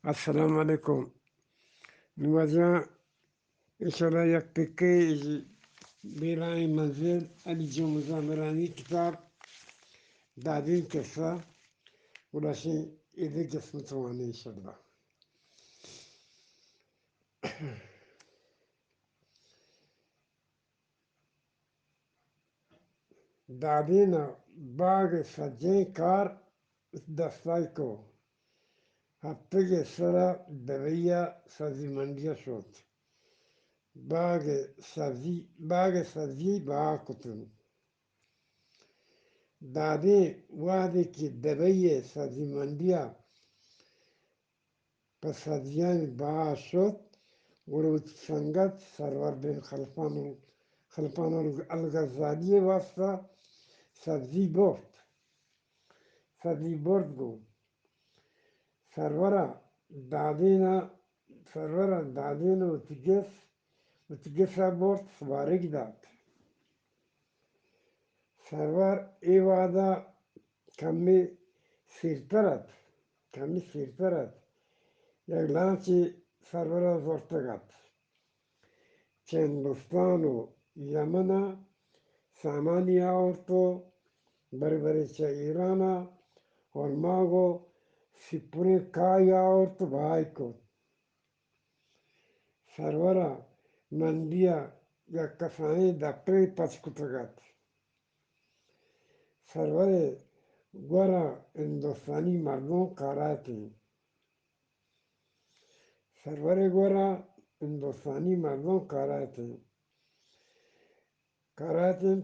السلام عليكم. نواجه إن شاء الله يكفيكي بيراي منزل أني جو مزامراني كتاب دادين كسا ولا شيء إذا جسم تواني إن شاء الله. دادينا باغ سجين كار دستايكو هفتجي سرا دبيا سازي منديا شوت باغ سازي باكتن دادی وادی کی دبیه سازماندیا پسادیان باشد ورود سنگت سرور بن خلفان الغزالی واسطه سبزی برد گو سرورا دادینا وتجس برد سوارگ داد سرور ای وادا کمی سیرترد یک لانچی سرورا زورتگات چندستان و یمنا سامانی آورتو بربریچه ایرانا هرماگو سپوری کای آورتو بهای کن سرورا مندیا یک کسانی دپری پچکتگات سرور گورا ہندوستانی مردوں کاراتی سرور گورا ہندوستانی مردوں کاراتے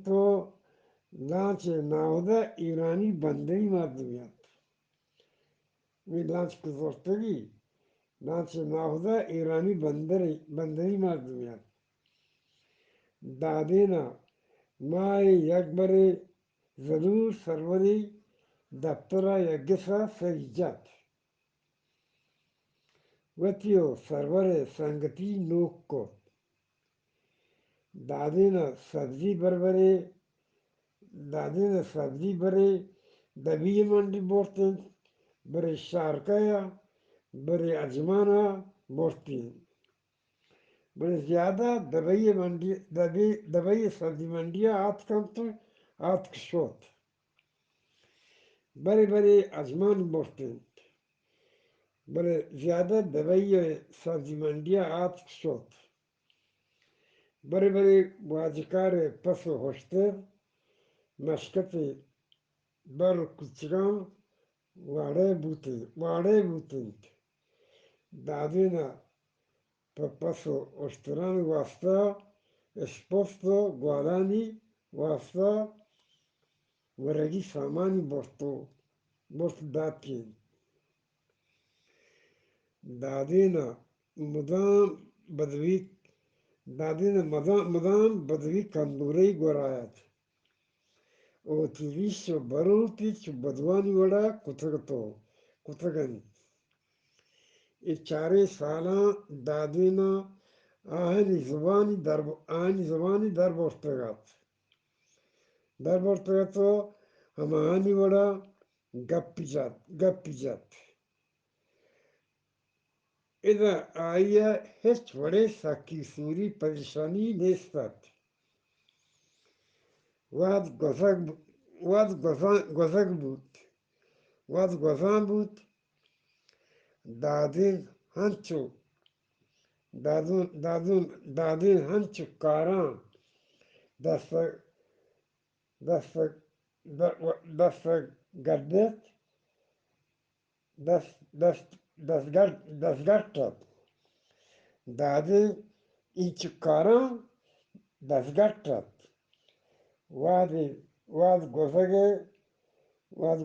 تو لانچ ناودا ایرانی بندری مردمیت وی لانچ کزورتگی لانچ ناودا ایرانی بندری مردمیت دادینا مای یک بری ضرور سروری دفترا یگسا سریجت وتیو سرور سنگتی نوک کو دادینا سبزی بری دبی منڈی بورتن بری شارکایا بری اجمانا بورتن بری زیادہ دبئی سبزی منڈیا آت کمتر آت کشوت بری اجمان بورتن بری زیادہ دبئی سبزی منڈیا آت کشوت بری واجکار پسو ہوشتر مشکتی بر کچگام واڑے بوتنت دادینا پسو اشتران واسطہ اسپوستو گوالانی واسطہ ورگی سامانی بورت داتین دادینا مدام بدوی کندوری گورایت او تیویشو بروتی چو بدوانی وڑا کتگن ای چارے سالاں دادینا آہنی زبانی در بورتگاتو ہم آہنی وڑا گپی جات اذا آیا ہچ وڑے ساکی سوری پریشانی نیستات واد گزان بود دادین ہنچو کاران دست گردت دستگرتت دادین اینچو کاران دستگرتت واد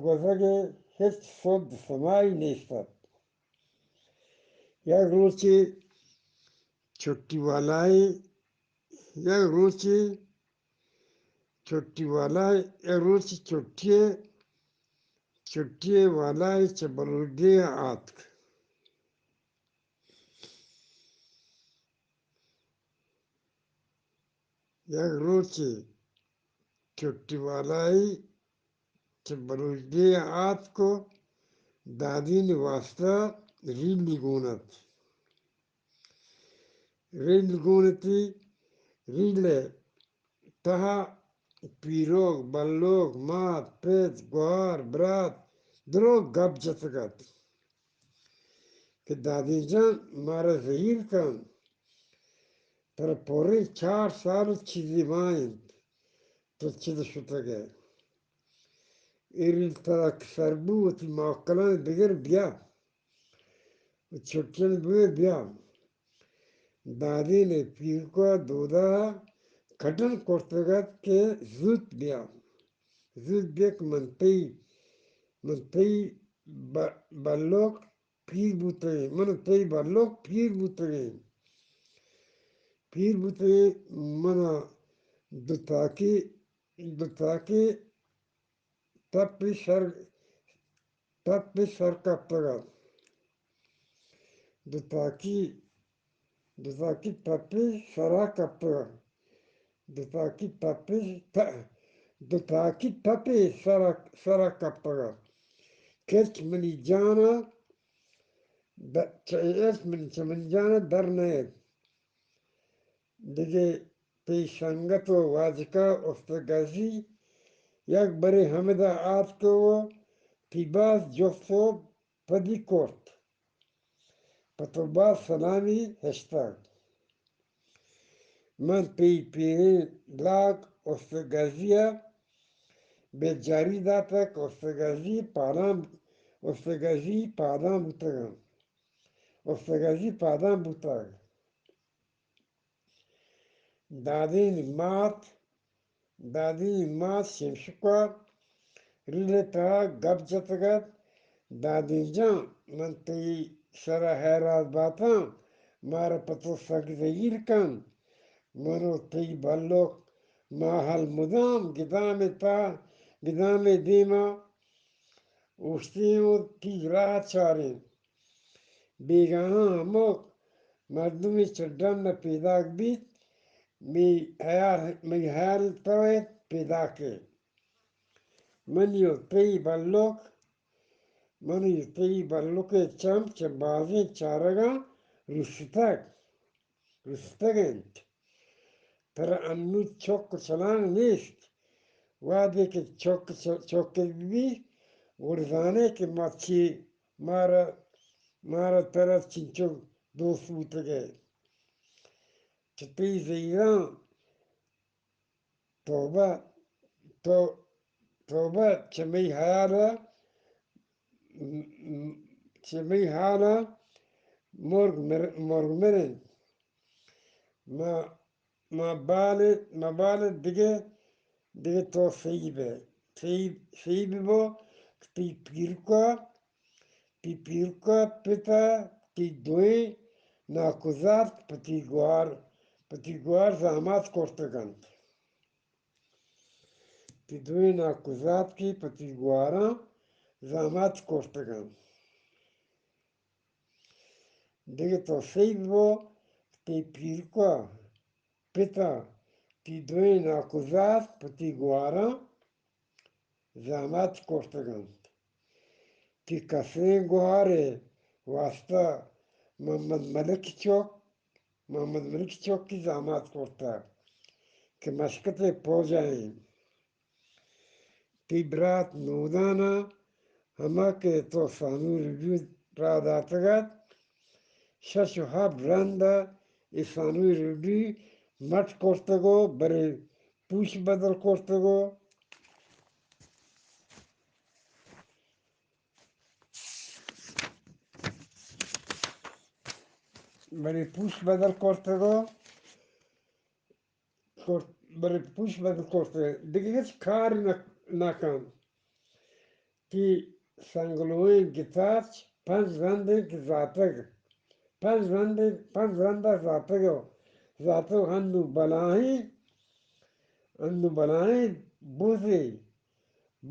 گزگه هیچ صد سمایی نیستد یک روچی چھٹی والای چه بلوردی آتک یک روچی چھٹی والای چه بلوردی آتکو دادین واسطه Rilligunat. Rilligunati, Rille, Taha, Pirog, Ballog, Mat, Pet, Guar, Brat, Drog, Gab Jatagat. کہ دادی جان مارا ظہیر کن پر پوری 4 سال چیزی مائن تو چیز شتا گئے ایریل تاک سربو تی موکلان بگر بیا و چھٹین بوئے بیا دادی نے پیر کو دودا کھٹن کرتگت کے زود بیک منتی بلوک پیر بوتگین منتی بلوک پیر بوتگین منا دوتاکی تپی سر کپتگا دوتاکی تپی سرا کپتگا دوتاکی تپی سرا کپتگا کچ منی جانا منی جانا در نیت دیگه پی سنگت و واجکا استگازی یک بری همه آت کو پی باز جفتو پدی کرد پتو باز سلامی هشتاد من پیرین لاغ استگازیه به جاری داتک استگازی پادام بوتگم دادی مات شمشکا ریله تا گب جتگد دادی جان من تی سر حیرات باتا مارا پتو سگ زگیر کن منو تی بلوک ماحل مدام گدام دیما اوشتیو تی راہ چارین بیگانا هموک مردمی چردم نا پیداک بیت می حیال توید پیدا که منیو تی بلوک چم چه بازی چارگا رستگند پر انو چوک چلانگ نیست وادی که چوک بی ورزانه که مارا طرف چنچو دوست بوتگه چطی زیران توبه چه می حالا مرگ مرن ما بالت دیگه تو سیبه با تی پیرکا پتا تی دوی ناکوزات پتی گوار زحمات کرتگند تی دوی ناکوزات کی پتی گوارا زحمات کرتگند دیگه تو سیبه با تی پیرکا پتا تی دوی ناکوزات پتی گوارا زحمات کرتگند تی کسین گواره واسطه محمد ملک چوک کی زحمات کرتا که مشکت پوجائیں تی برات نودانا همه که تو سانو ریویو را داتگد ششو هب رنده ای سانو ریویو مت کرتگو بری پوش بدل کرتگو دیگه هیچ کاری نکن که سنگلوی گتاچ 5 رنده که زاتگ 5 رنده زاتگ هندو بلایی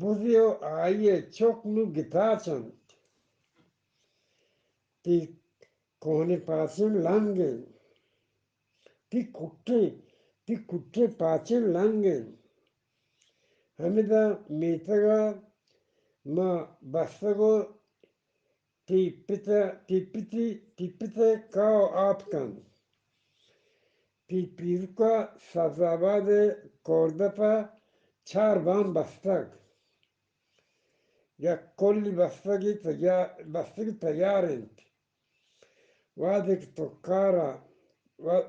بوزی و آئیه چوک نو گتاچن تی کوهنی پاسین لنگن تی کٹی پاسین لنگن همیدا میتگا ما بستگو تی پته کاو آب کن تی پیروکا سبزآباد کوردپا چار بستگ یا کلی بستگی تیارند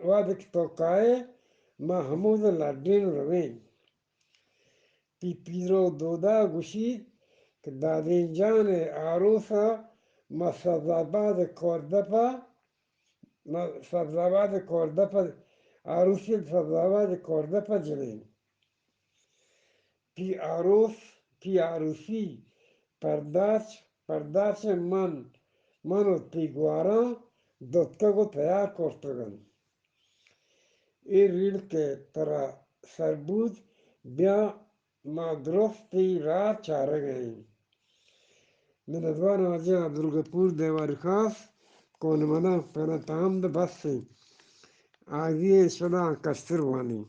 وادک تو کائے محمود لڈین روین تی پیرو دودا گوشید که دادینجان عروسا ما سبزآباد کوردپا عروسی سبزآباد کوردپا جنین تی عروسی پرداش منو تی گواران دوتکگو تیار کرتگن ای ریل که ترا سر بود بیا ما درست تی راه چارگئیم Minadwana Aja Durgapur Devarikas Konmana Penataham the Basi Agi Shada Kasturwani